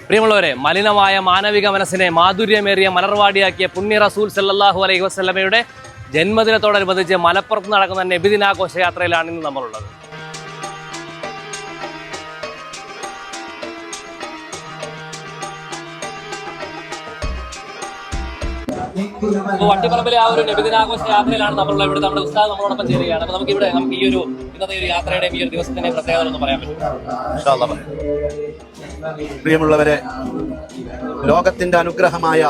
പ്രിയമുള്ളവരെ, മലിനമായ മാനവിക മനസ്സിനെ മാധുര്യമേറിയ മലർവാടിയാക്കിയ പുണ്യ റസൂൽ സല്ലല്ലാഹു അലൈഹി വസല്ലമയുടെ ജന്മദിനത്തോടനുബന്ധിച്ച് മലപ്പുറത്ത് നടക്കുന്ന നബിദിനാഘോഷയാത്രയിലാണ് ഇന്ന് നമ്മളുള്ളത്. വട്ടിപ്പറമ്പിലെ ആ ഒരു നബിദിനാഘോഷ യാത്രയിലാണ് നമ്മളുള്ള. ഇവിടെ നമ്മുടെ ഉസ്താദ് നമ്മളോടൊപ്പം ചേരുകയാണ്. അപ്പൊ നമുക്ക് ഈ ഒരു ഇന്നത്തെ ഒരു യാത്രയുടെ ഈ ഒരു ദിവസത്തിന്റെ പ്രത്യേകത ഒന്ന് പറയാൻ പറ്റും? പ്രിയമുള്ളവരെ, ലോകത്തിന്റെ അനുഗ്രഹമായ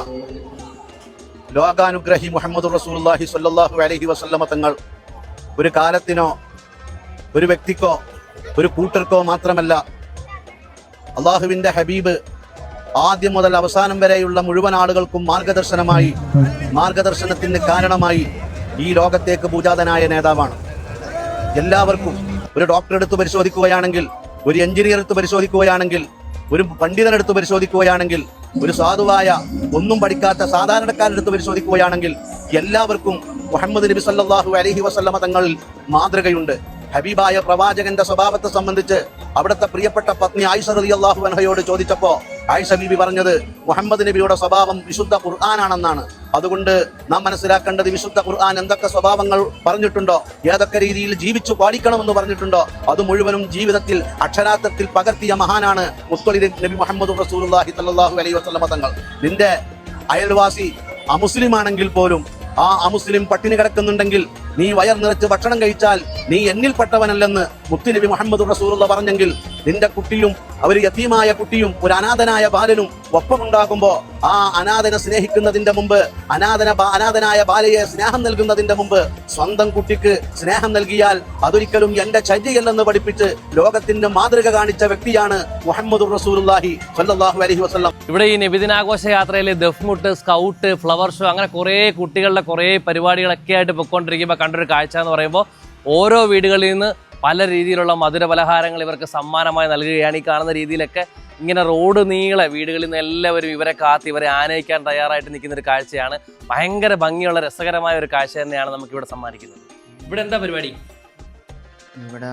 ലോകാനുഗ്രഹി മുഹമ്മദ് റസൂലുള്ളാഹി സ്വല്ലല്ലാഹു അലൈഹി വസല്ലമ തങ്ങൾ ഒരു കാലത്തിനോ ഒരു വ്യക്തിക്കോ ഒരു കൂട്ടർക്കോ മാത്രമല്ല, അള്ളാഹുവിന്റെ ഹബീബ് ആദ്യം മുതൽ അവസാനം വരെയുള്ള മുഴുവൻ ആളുകൾക്കും മാർഗദർശനത്തിന് കാരണമായി ഈ ലോകത്തേക്ക് പൂജാതനായ നേതാവാണ്. എല്ലാവർക്കും ഒരു ഡോക്ടർ എടുത്ത് പരിശോധിക്കുകയാണെങ്കിൽ, ഒരു എഞ്ചിനീയർ എടുത്ത് പരിശോധിക്കുകയാണെങ്കിൽ, ഒരു പണ്ഡിതനെടുത്ത് പരിശോധിക്കുകയാണെങ്കിൽ, ഒരു സാധുവായ ഒന്നും പഠിക്കാത്ത സാധാരണക്കാരെടുത്ത് പരിശോധിക്കുകയാണെങ്കിൽ എല്ലാവർക്കും മുഹമ്മദ് നബി സല്ലല്ലാഹു അലൈഹി വസല്ലമ തങ്ങളിൽ മാതൃകയുണ്ട്. ഹബീബായ പ്രവാചകന്റെ സ്വഭാവത്തെ സംബന്ധിച്ച് അവിടുത്തെ പ്രിയപ്പെട്ട പത്നി ആയിഷ റളിയല്ലാഹു അൻഹയോട് ചോദിച്ചപ്പോ ആയിഷ ബീബി പറഞ്ഞത് മുഹമ്മദ് നബിയുടെ സ്വഭാവം വിശുദ്ധ ഖുർആനാണെന്നാണ്. അതുകൊണ്ട് നാം മനസ്സിലാക്കേണ്ടത്, വിശുദ്ധ ഖുർആൻ എന്തൊക്കെ സ്വഭാവങ്ങൾ പറഞ്ഞിട്ടുണ്ടോ, ഏതൊക്കെ രീതിയിൽ ജീവിച്ചു പാലിക്കണമെന്ന് പറഞ്ഞിട്ടുണ്ടോ, അത് മുഴുവനും ജീവിതത്തിൽ അക്ഷരാർത്ഥത്തിൽ പകർത്തിയ മഹാനാണ് മുത്തലി നബി മുഹമ്മദ് റസൂലുള്ളാഹി സ്വല്ലല്ലാഹു അലൈഹി വസല്ലമ തങ്ങൾ. നിന്റെ അയൽവാസി അമുസ്ലിം ആണെങ്കിൽ പോലും ആ അമുസ്ലിം പട്ടിണി കിടക്കുന്നുണ്ടെങ്കിൽ നീ വയർ നിറച്ച് ഭക്ഷണം കഴിച്ചാൽ നീ എന്നിൽപ്പെട്ടവനല്ലെന്ന് മുത്തുനബി മുഹമ്മദ് റസൂലുള്ള പറഞ്ഞെങ്കിൽ, നിന്റെ കുട്ടിയും ഒരു യതീമായ കുട്ടിയും ഒരു അനാഥനായ ബാലനും ഒപ്പമുണ്ടാകുമ്പോ ആ അനാഥനെ സ്നേഹിക്കുന്നതിന്റെ മുമ്പ്, അനാഥനായ ബാലയെ സ്നേഹം നൽകുന്നതിന്റെ മുമ്പ് സ്വന്തം കുട്ടിക്ക് സ്നേഹം നൽകിയാൽ അതൊരിക്കലും എന്റെ ചര്യയല്ലെന്ന് പഠിപ്പിച്ച് ലോകത്തിന്റെ മാതൃക കാണിച്ച വ്യക്തിയാണ് മുഹമ്മദ് റസൂലുള്ളാഹി സ്വല്ലല്ലാഹു അലൈഹി വസല്ലം. ഇവിടെ ഈ നബിദിനാഘോഷ യാത്രയിൽ ദഫ്മുട്ട്, സ്കൗട്ട്, ഫ്ലവർ ഷോ, അങ്ങനെ കുറേ കുട്ടികളുടെ കുറേ പരിപാടികളൊക്കെ ആയിട്ട് പൊയ്ക്കൊണ്ടിരിക്കുമ്പോൾ കണ്ടൊരു കാഴ്ച എന്ന് പറയുമ്പോൾ, ഓരോ വീടുകളിൽ നിന്ന് പല രീതിയിലുള്ള മധുര പലഹാരങ്ങൾ ഇവർക്ക് സമ്മാനമായി നൽകുകയാണ്. ഈ കാണുന്ന രീതിയിലൊക്കെ ഇങ്ങനെ റോഡ് നീളെ വീടുകളിൽ നിന്ന് എല്ലാവരും ഇവരെ കാത്ത് ഇവരെ ആനയിക്കാൻ തയ്യാറായിട്ട് നിൽക്കുന്ന ഒരു കാഴ്ചയാണ്. ഭയങ്കര ഭംഗിയുള്ള രസകരമായ ഒരു കാഴ്ച തന്നെയാണ് നമുക്കിവിടെ സമ്മാനിക്കുന്നത്. ഇവിടെ എന്താ പരിപാടി? ഇവിടെ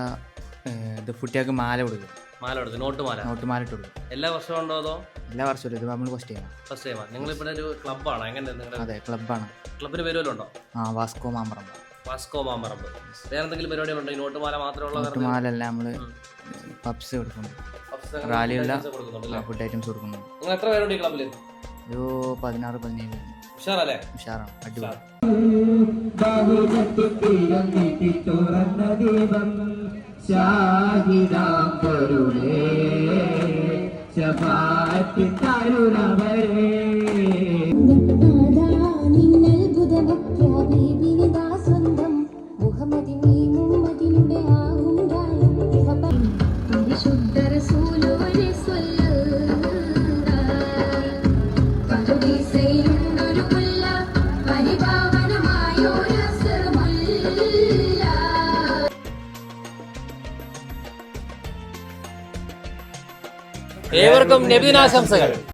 കുട്ടികൾക്ക് മാല കൊടുക്കും. മാല കൊടുക്കും, നോട്ടുമാല ഇട്ട് കൊടുക്കും. എല്ലാ വർഷവും ഉണ്ടോ അതോ? എല്ലാ വർഷവും. ഇത് നമ്മൾ ഫസ്റ്റ് ടൈമാണ്. നിങ്ങൾ ഇവിടെ ഒരു ക്ലബ്ബാണോ? എങ്ങനെ? അതെ, ക്ലബ്ബാണ്. ക്ലബിന് പേരുമല്ലോ ഉണ്ടോ? വാസ്കോ മാമ്പറമ്പ്. വേറെ എന്തെങ്കിലും പരിപാടികളുണ്ടോ? ഈ നോട്ടുമാല മാത്രമുള്ള? നോട്ടുമാലല്ല, നമ്മള് പപ്സ് കൊടുക്കുന്നു, റാലിയുള്ള ഫുഡ് ഐറ്റംസ് കൊടുക്കുന്നു. നിങ്ങൾ എത്ര പേരുണ്ട് ഈ ക്ലബില്? ഒരു 16-17. ഉഷാറല്ലേ? ഉഷാറാണ്, അടിപൊളി. ഏവർക്കും നബിദിനാശംസകൾ.